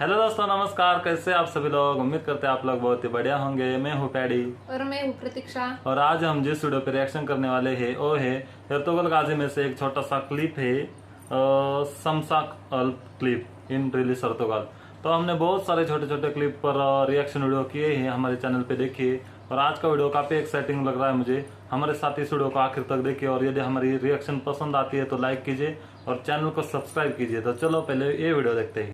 Hello दोस्तों, नमस्कार। कैसे आप सभी लोग? उम्मीद करते हैं आप लोग बहुत ही बढ़िया होंगे। मैं हूँ पैडी और मैं हूँ प्रतीक्षा। और आज हम जिस वीडियो पे रिएक्शन करने वाले हैं वो है अर्तुगरुल गाजी में से एक छोटा सा क्लिप है, समसाक क्लिप इन रिलीज अर्तुगरुल। तो हमने बहुत सारे छोटे छोटे क्लिप पर रिएक्शन वीडियो किए हैं, हमारे चैनल पे देखिए। और आज का वीडियो काफी एक्साइटिंग लग रहा है मुझे। हमारे साथ इस वीडियो को आखिर तक देखिए और यदि हमारी रिएक्शन पसंद आती है तो लाइक कीजिए और चैनल को सब्सक्राइब कीजिए। तो चलो पहले ये वीडियो देखते हैं।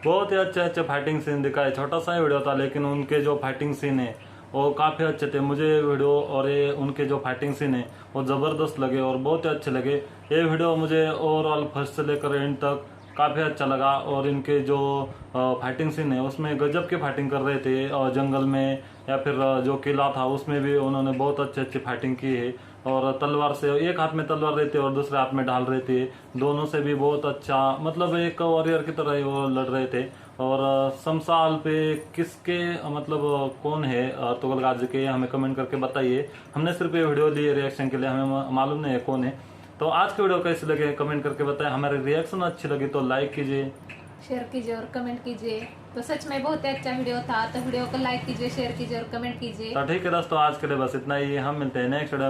बहुत ही अच्छे अच्छे फाइटिंग सीन दिखाए। छोटा सा ही वीडियो था लेकिन उनके जो फाइटिंग सीन है वो काफी अच्छे थे। मुझे वीडियो और ये उनके जो फाइटिंग सीन है वो जबरदस्त लगे और बहुत ही अच्छे लगे। ये वीडियो मुझे ओवरऑल फर्स्ट से लेकर एंड तक काफी अच्छा लगा। और इनके जो फाइटिंग सीन है उसमें गजब की फाइटिंग कर रहे थे, और जंगल में या फिर जो किला था उसमें भी उन्होंने बहुत अच्छी अच्छी फाइटिंग की है। और तलवार से एक हाथ में तलवार रहती है और दूसरे हाथ में ढाल रहे थे, दोनों से भी बहुत अच्छा, मतलब एक वॉरियर की तरह ही वो लड़ रहे थे। और शमसाल पे किसके मतलब कौन है अर्तुगरुल गाजी के, हमें कमेंट करके बताइए। हमने सिर्फ ये वीडियो ली रिएक्शन के लिए, हमें मालूम नहीं है कौन है। तो आज के वीडियो कैसे लगे कमेंट करके बताएं। हमारे रिएक्शन अच्छी लगी तो लाइक कीजिए, शेयर कीजिए और कमेंट कीजिए। तो सच में बहुत ही अच्छा वीडियो था, तो वीडियो को लाइक कीजिए, शेयर कीजिए और कमेंट कीजिए। तो ठीक है दोस्तों, आज के लिए बस इतना ही। हम मिलते हैं नेक्स्ट वीडियो।